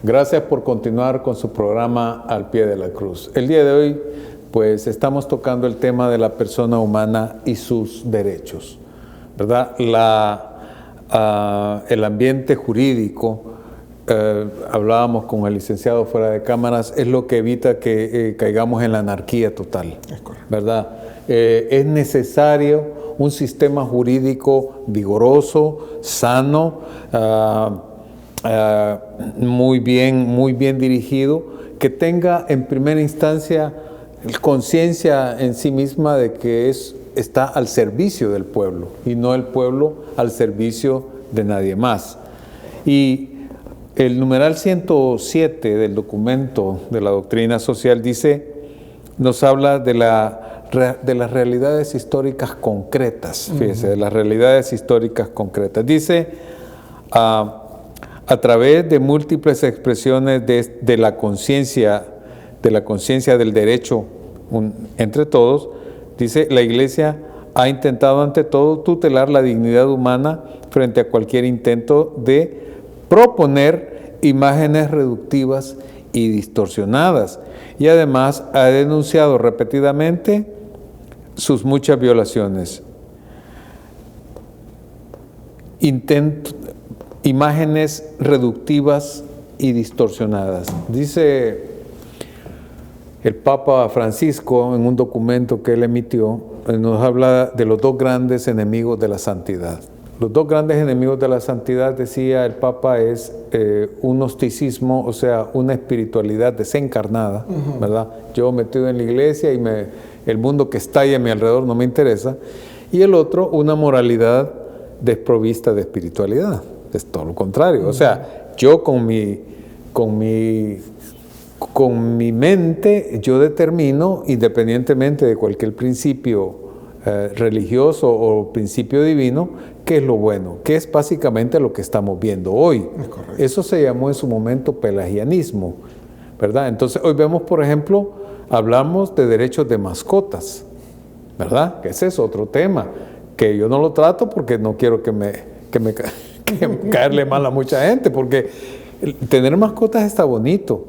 Gracias por continuar con su programa Al Pie de la Cruz. El día de hoy, pues, estamos tocando el tema de la persona humana y sus derechos, ¿verdad? El ambiente jurídico, hablábamos con el licenciado fuera de cámaras, es lo que evita que caigamos en la anarquía total, ¿verdad? Es necesario un sistema jurídico vigoroso, sano, muy bien dirigido, que tenga en primera instancia conciencia en sí misma de que está al servicio del pueblo y no el pueblo al servicio de nadie más. Y el numeral 107 del documento de la doctrina social nos habla de las realidades históricas concretas, fíjese, de las realidades históricas concretas. Dice, a través de múltiples expresiones de la conciencia del derecho entre todos, dice, la Iglesia ha intentado ante todo tutelar la dignidad humana frente a cualquier intento de proponer imágenes reductivas y distorsionadas, y además ha denunciado repetidamente sus muchas violaciones. Imágenes reductivas y distorsionadas. Dice el Papa Francisco en un documento que él emitió, nos habla de los dos grandes enemigos de la santidad. Los dos grandes enemigos de la santidad, decía el Papa, es un gnosticismo, o sea, una espiritualidad desencarnada, ¿verdad? Yo metido en la iglesia y el mundo que está ahí a mi alrededor no me interesa. Y el otro, una moralidad desprovista de espiritualidad. Es todo lo contrario. O sea, yo con mi mente, yo determino, independientemente de cualquier principio religioso o principio divino, qué es lo bueno, que es básicamente lo que estamos viendo hoy. Eso se llamó en su momento pelagianismo, ¿verdad? Entonces hoy vemos, por ejemplo, hablamos de derechos de mascotas, ¿verdad? Que ese es otro tema, que yo no lo trato porque no quiero que caerle mal a mucha gente, porque tener mascotas está bonito,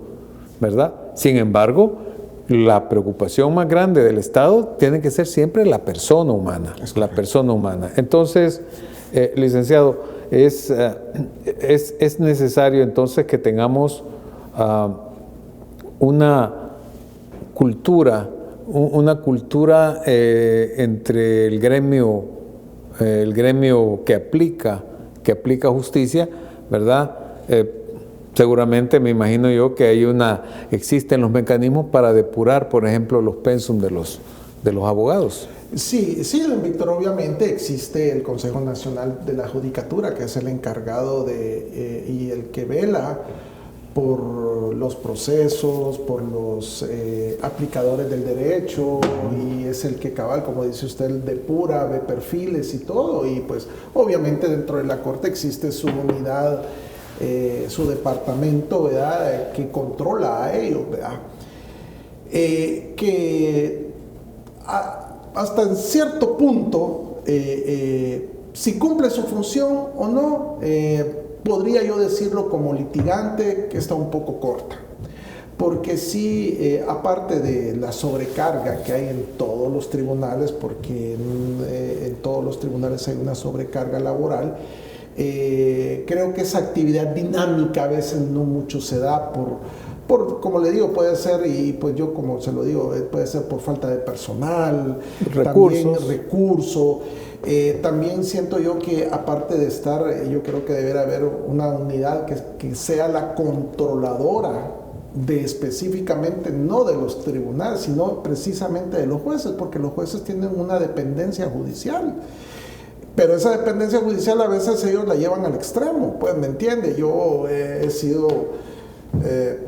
¿verdad? Sin embargo, la preocupación más grande del Estado tiene que ser siempre la persona humana, la persona humana. Entonces, licenciado, es necesario entonces que tengamos una cultura entre el gremio que aplica justicia, ¿verdad? Seguramente me imagino yo que existen los mecanismos para depurar, por ejemplo, los pensum de los abogados.
Sí, don Víctor, obviamente existe el Consejo Nacional de la Judicatura, que es el encargado y el que vela por los procesos, por los aplicadores del derecho, y es el que cabal, como dice usted, depura, ve perfiles y todo, y pues obviamente dentro de la Corte existe su unidad, su departamento, ¿verdad?, que controla a ellos, ¿verdad? Hasta en cierto punto, si cumple su función o no, podría yo decirlo como litigante que está un poco corta. Porque sí, aparte de la sobrecarga que hay en todos los tribunales, porque en todos los tribunales hay una sobrecarga laboral, creo que esa actividad dinámica a veces no mucho se da por, como le digo, puede ser, y pues yo como se lo digo, puede ser por falta de personal, también recursos. También siento yo que aparte de estar, yo creo que debería haber una unidad que sea la controladora específicamente no de los tribunales, sino precisamente de los jueces, porque los jueces tienen una dependencia judicial. Pero esa dependencia judicial a veces ellos la llevan al extremo, pues me entiende. Yo he sido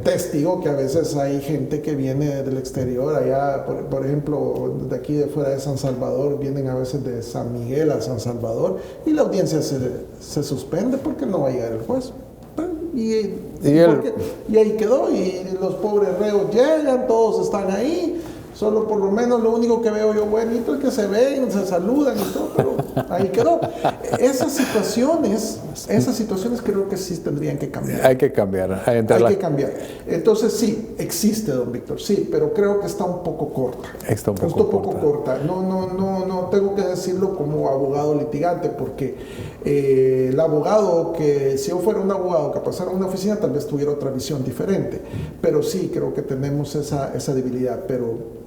testigo que a veces hay gente que viene del exterior, allá, por ejemplo, de aquí de fuera de San Salvador, vienen a veces de San Miguel a San Salvador, y la audiencia se suspende porque no va a llegar el juez. Y ahí quedó, y los pobres reos llegan, todos están ahí. Solo por lo menos lo único que veo yo bonito es que se ven, se saludan y todo, pero ahí quedó. Esas situaciones creo que sí tendrían que cambiar.
Hay que cambiar.
Hay que cambiar. Entonces sí, existe, don Víctor, sí, pero creo que está un poco corta.
Está un poco corta.
No tengo que decirlo como abogado litigante, porque el abogado si yo fuera un abogado que pasara a una oficina, tal vez tuviera otra visión diferente. Pero sí, creo que tenemos esa debilidad, pero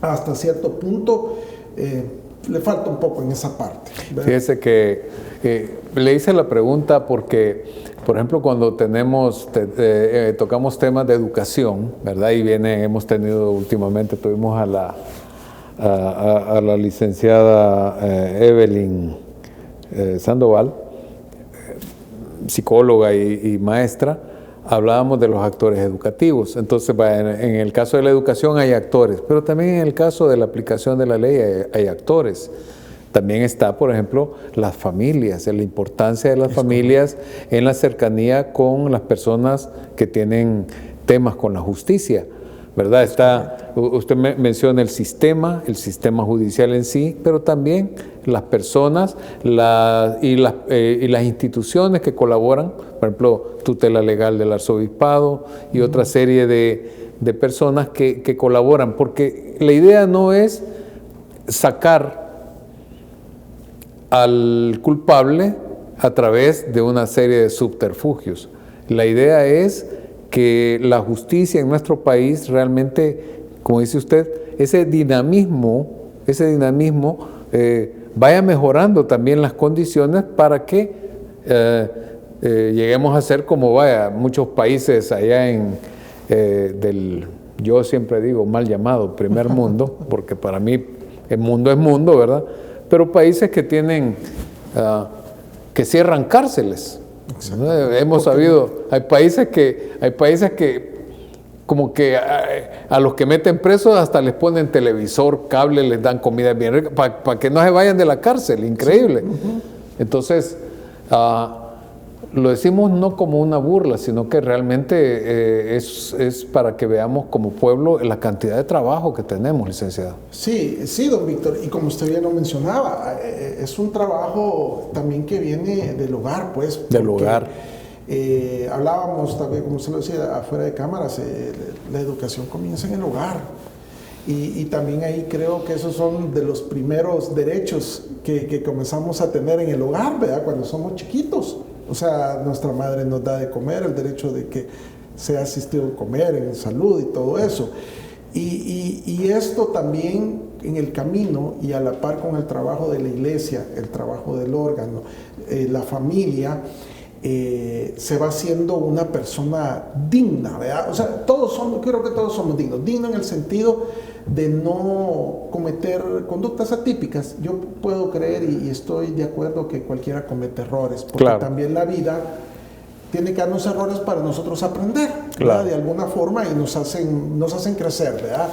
hasta cierto punto le falta un poco en esa parte, ¿verdad?
Fíjese que le hice la pregunta porque, por ejemplo, cuando tocamos temas de educación, ¿verdad? Y hemos tenido últimamente, tuvimos a la licenciada Evelyn Sandoval, psicóloga y maestra, hablábamos de los actores educativos. Entonces, en el caso de la educación hay actores, pero también en el caso de la aplicación de la ley hay actores. También está, por ejemplo, las familias, la importancia de las familias en la cercanía con las personas que tienen temas con la justicia, ¿verdad? Usted menciona el sistema judicial en sí, pero también las personas y las instituciones que colaboran, por ejemplo, tutela legal del arzobispado y otra serie de personas que colaboran, porque la idea no es sacar al culpable a través de una serie de subterfugios. La idea es que la justicia en nuestro país realmente, como dice usted, ese dinamismo vaya mejorando también las condiciones para que lleguemos a ser como muchos países allá yo siempre digo mal llamado primer mundo, porque para mí el mundo es mundo, ¿verdad? Pero países que tienen, que cierran cárceles. Hemos sabido, hay países que como que a los que meten presos hasta les ponen televisor, cable, les dan comida bien rica, para que no se vayan de la cárcel, increíble. Sí. Entonces, lo decimos no como una burla, sino que realmente es para que veamos como pueblo la cantidad de trabajo que tenemos, licenciado.
Sí, don Víctor, y como usted bien lo mencionaba, es un trabajo también que viene del hogar, pues.
Del hogar.
Hablábamos también, como usted lo decía, afuera de cámaras, la educación comienza en el hogar. Y también ahí creo que esos son de los primeros derechos que comenzamos a tener en el hogar, ¿verdad? Cuando somos chiquitos. O sea, nuestra madre nos da de comer, el derecho de que sea asistido a comer en salud y todo eso. Y esto también en el camino y a la par con el trabajo de la iglesia, el trabajo del órgano, la familia, se va haciendo una persona digna, ¿verdad? O sea, creo que todos somos dignos. Dignos en el sentido de no cometer conductas atípicas. Yo puedo creer y estoy de acuerdo que cualquiera comete errores, porque también la vida tiene que darnos errores para nosotros aprender, ¿verdad? De alguna forma, y nos hacen crecer, ¿verdad?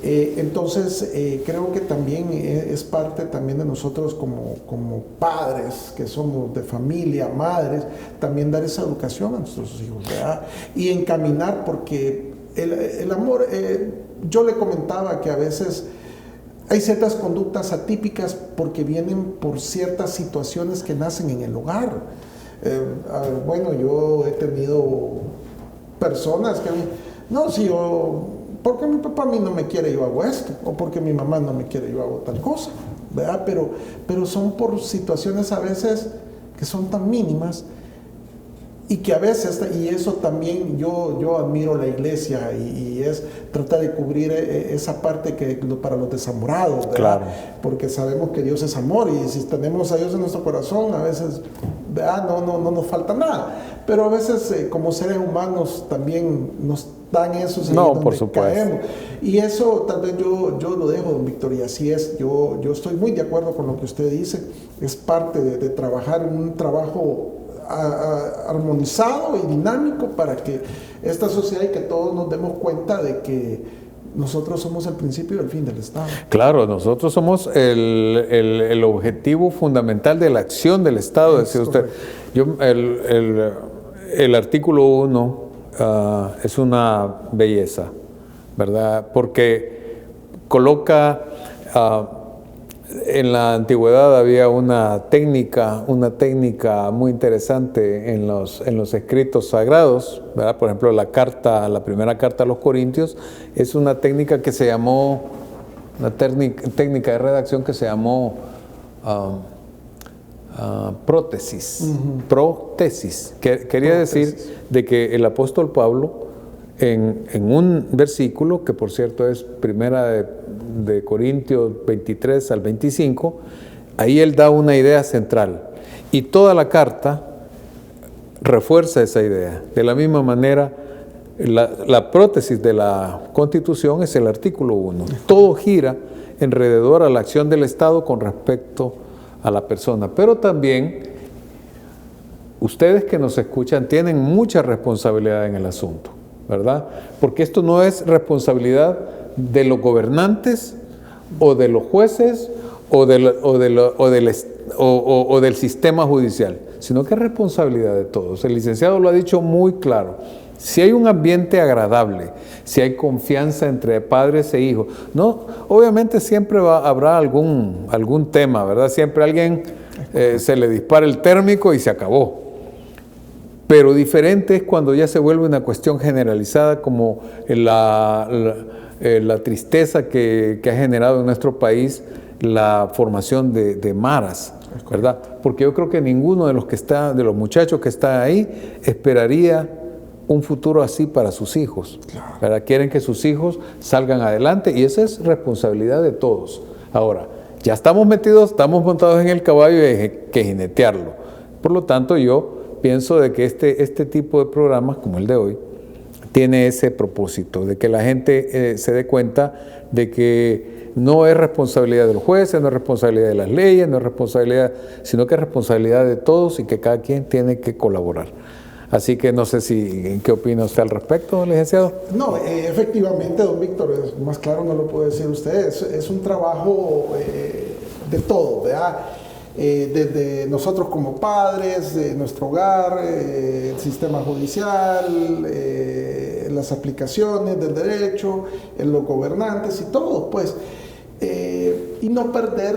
Entonces, creo que también es parte también de nosotros como padres, que somos de familia, madres, también dar esa educación a nuestros hijos, ¿verdad? Y encaminar, porque el amor, yo le comentaba que a veces hay ciertas conductas atípicas porque vienen por ciertas situaciones que nacen en el hogar. Bueno, yo he tenido personas que, no, si yo, porque mi papá a mí no me quiere, yo hago esto, o porque mi mamá no me quiere, yo hago tal cosa, ¿verdad? Pero son por situaciones a veces que son tan mínimas y que a veces, y eso también yo admiro la iglesia y es tratar de cubrir esa parte que para los desamorados, ¿verdad? Claro. Porque sabemos que Dios es amor y si tenemos a Dios en nuestro corazón, a veces, ¿verdad? No nos falta nada. Pero a veces como seres humanos también nos dan esos
donde por supuesto.
Caemos. Y eso tal vez yo lo dejo, don Víctor, y así es. Yo estoy muy de acuerdo con lo que usted dice. Es parte de trabajar en un trabajo armonizado y dinámico para que esta sociedad y que todos nos demos cuenta de que nosotros somos el principio y el fin del Estado.
Claro, nosotros somos el objetivo fundamental de la acción del Estado, decía usted. El artículo 1 es una belleza, ¿verdad? Porque coloca... en la antigüedad había una técnica muy interesante en los escritos sagrados, ¿verdad? Por ejemplo, la primera carta a los Corintios es una técnica que se llamó, una técnica de redacción que se llamó prótesis. Prótesis. Quería decir de que el apóstol Pablo, en un versículo, que por cierto es primera de Corintios 23 al 25, ahí él da una idea central y toda la carta refuerza esa idea. De la misma manera, la prótesis de la Constitución es el artículo 1. Todo gira alrededor a la acción del Estado con respecto a la persona, pero también ustedes que nos escuchan tienen mucha responsabilidad en el asunto, ¿verdad? Porque esto no es responsabilidad de los gobernantes o de los jueces o del sistema judicial, sino que es responsabilidad de todos. El licenciado lo ha dicho muy claro. Si hay un ambiente agradable, si hay confianza entre padres e hijos, no, obviamente siempre habrá algún tema, ¿verdad? Siempre a alguien se le dispara el térmico y se acabó. Pero diferente es cuando ya se vuelve una cuestión generalizada, como la tristeza que ha generado en nuestro país la formación de maras, ¿verdad? Porque yo creo que ninguno de los muchachos que están ahí esperaría un futuro así para sus hijos, ¿verdad? Quieren que sus hijos salgan adelante y esa es responsabilidad de todos. Ahora, ya estamos montados en el caballo y hay que jinetearlo. Por lo tanto, yo pienso de que este tipo de programas como el de hoy tiene ese propósito, de que la gente se dé cuenta de que no es responsabilidad de los jueces, no es responsabilidad de las leyes, no es responsabilidad, sino que es responsabilidad de todos y que cada quien tiene que colaborar. Así que no sé ¿qué opina usted al respecto, licenciado?
No, efectivamente, don Víctor, más claro no lo puede decir usted, es un trabajo de todo, ¿verdad? Desde nosotros como padres, nuestro hogar, el sistema judicial, las aplicaciones del derecho, los gobernantes y todo, pues. Y no perder,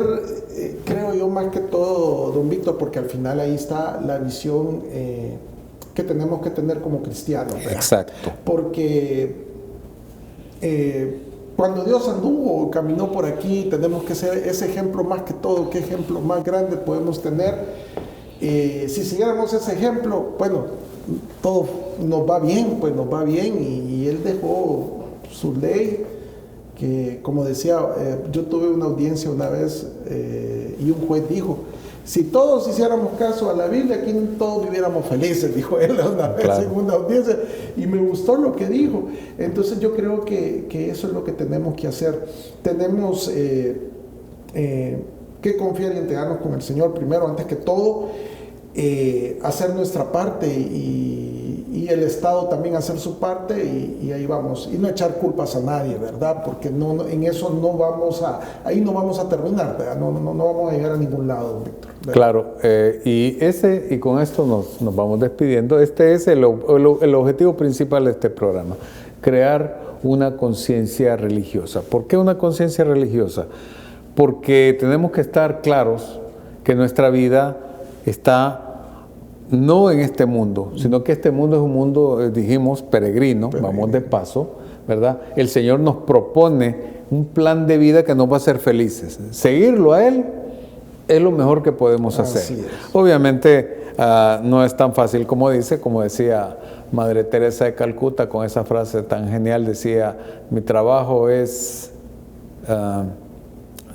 creo yo, más que todo, don Víctor, porque al final ahí está la visión que tenemos que tener como cristianos, ¿verdad?
Exacto.
Porque cuando Dios caminó por aquí, tenemos que ser ese ejemplo más que todo. ¿Qué ejemplo más grande podemos tener? Si siguiéramos ese ejemplo, bueno, todo nos va bien, pues nos va bien. Y Él dejó su ley, que como decía, yo tuve una audiencia una vez y un juez dijo, si todos hiciéramos caso a la Biblia, aquí todos viviéramos felices, dijo él una vez en una audiencia, y me gustó lo que dijo. Entonces yo creo que eso es lo que tenemos que hacer. Tenemos que confiar y entregarnos con el Señor primero, antes que todo, hacer nuestra parte y el Estado también hacer su parte y ahí vamos. Y no echar culpas a nadie, ¿verdad? Porque en eso ahí no vamos a terminar, ¿verdad? No vamos a llegar a ningún lado, Víctor, ¿verdad?
Claro, y con esto nos vamos despidiendo. Este es el objetivo principal de este programa, crear una conciencia religiosa. ¿Por qué una conciencia religiosa? Porque tenemos que estar claros que nuestra vida está no en este mundo, sino que este mundo es un mundo, dijimos, peregrino, vamos de paso, ¿verdad? El Señor nos propone un plan de vida que nos va a hacer felices. Seguirlo a Él es lo mejor que podemos hacer. Obviamente no es tan fácil como decía Madre Teresa de Calcuta con esa frase tan genial, decía, mi trabajo es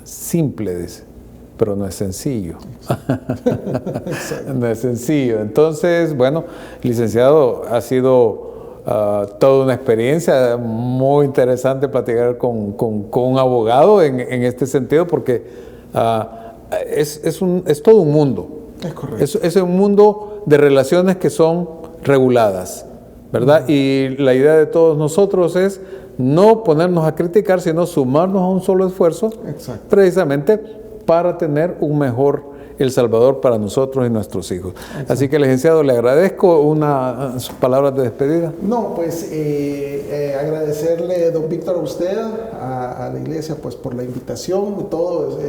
simple, dice, pero no es sencillo. No es sencillo. Entonces, bueno, licenciado, ha sido toda una experiencia muy interesante platicar con un abogado en este sentido, porque es todo un mundo.
Es correcto.
Es un mundo de relaciones que son reguladas, ¿verdad? Y la idea de todos nosotros es no ponernos a criticar, sino sumarnos a un solo esfuerzo, precisamente para tener un mejor El Salvador para nosotros y nuestros hijos. Así que, licenciado, le agradezco sus palabras de despedida.
No, pues agradecerle, don Víctor, a usted, a la iglesia, pues por la invitación y todo,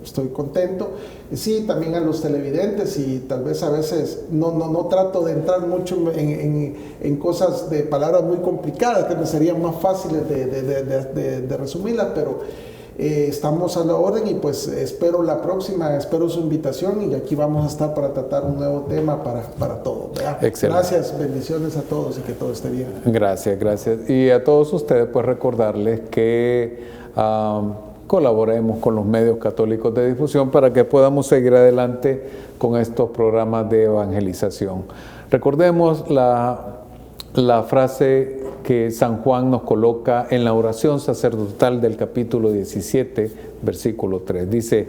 estoy contento. Sí, también a los televidentes, y tal vez a veces no trato de entrar mucho en cosas de palabras muy complicadas, que me serían más fáciles de resumirlas, pero estamos a la orden y pues espero su invitación, y aquí vamos a estar para tratar un nuevo tema para todo, ¿verdad?
Excelente.
Gracias, bendiciones a todos y que todo esté bien.
Gracias. Y a todos ustedes, pues recordarles que colaboremos con los medios católicos de difusión para que podamos seguir adelante con estos programas de evangelización. Recordemos la frase que San Juan nos coloca en la oración sacerdotal del capítulo 17, versículo 3. Dice,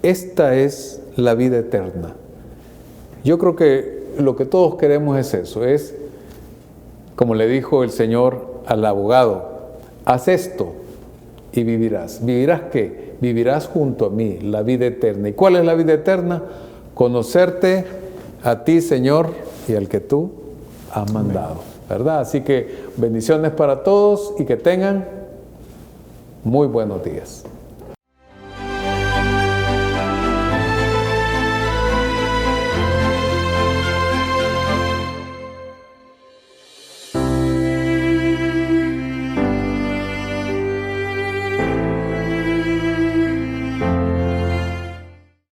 esta es la vida eterna, Yo creo que lo que todos queremos es eso, es, como le dijo el Señor al abogado, haz esto y vivirás. ¿Vivirás qué? Vivirás junto a mí la vida eterna. ¿Y cuál es la vida eterna? Conocerte a ti, Señor, y al que tú has mandado, ¿verdad? Así que bendiciones para todos y que tengan muy buenos días.